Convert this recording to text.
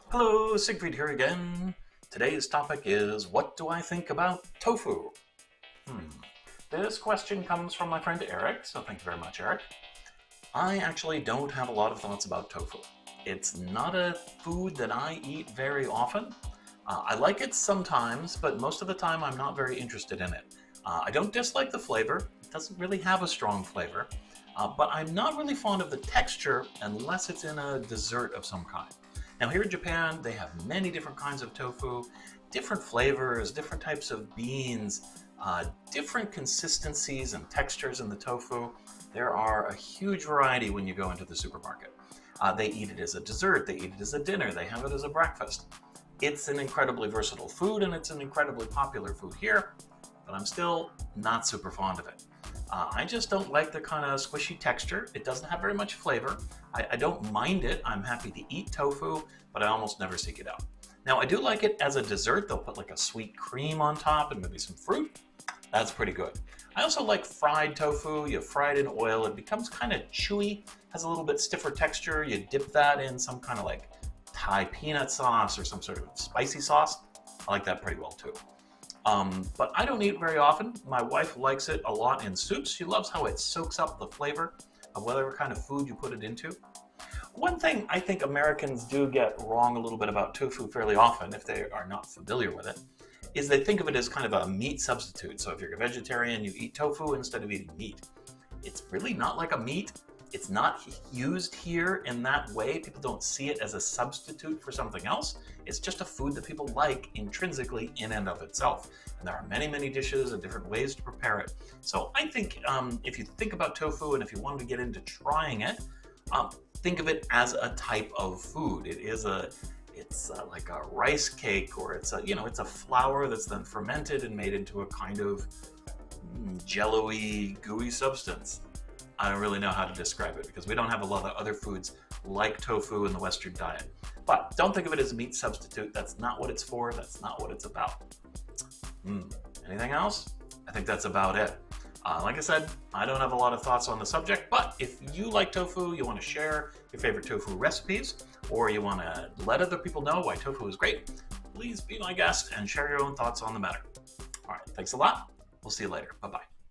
Hello, Siegfried here again. Today's topic is, what do I think about tofu? This question comes from my friend Eric, so thank you very much, Eric. I actually don't have a lot of thoughts about tofu. It's not a food that I eat very often. I like it sometimes, but most of the time I'm not very interested in it. I don't dislike the flavor. It doesn't really have a strong flavor, but I'm not really fond of the texture unless it's in a dessert of some kind. Now here in Japan, they have many different kinds of tofu, different flavors, different types of beans, different consistencies and textures in the tofu. There are a huge variety when you go into the supermarket. They eat it as a dessert, they eat it as a dinner, they have it as a breakfast. It's an incredibly versatile food and it's an incredibly popular food here, but I'm still not super fond of it. I just don't like the kind of squishy texture. It doesn't have very much flavor. I don't mind it. I'm happy to eat tofu, but I almost never seek it out. Now, I do like it as a dessert. They'll put like a sweet cream on top and maybe some fruit. That's pretty good. I also like fried tofu. You fry it in oil. It becomes kind of chewy, has a little bit stiffer texture. You dip that in some kind of like Thai peanut sauce or some sort of spicy sauce. I like that pretty well too. But I don't eat it very often. My wife likes it a lot in soups. She loves how it soaks up the flavor of whatever kind of food you put it into. One thing I think Americans do get wrong a little bit about tofu fairly often, if they are not familiar with it, is they think of it as kind of a meat substitute. So if you're a vegetarian, you eat tofu instead of eating meat. It's really not like a meat. It's not used here in that way. People don't see it as a substitute for something else. It's just a food that people like intrinsically in and of itself. And there are many, many dishes and different ways to prepare it. So I think if you think about tofu and if you wanted to get into trying it, think of it as a type of food. It's like a rice cake, or it's a flour that's then fermented and made into a kind of jello-y, gooey substance. I don't really know how to describe it because we don't have a lot of other foods like tofu in the Western diet. But don't think of it as a meat substitute. That's not what it's for. That's not what it's about. Anything else? I think that's about it. Like I said, I don't have a lot of thoughts on the subject, but if you like tofu, you want to share your favorite tofu recipes, or you want to let other people know why tofu is great, please be my guest and share your own thoughts on the matter. All right, thanks a lot. We'll see you later. Bye-bye.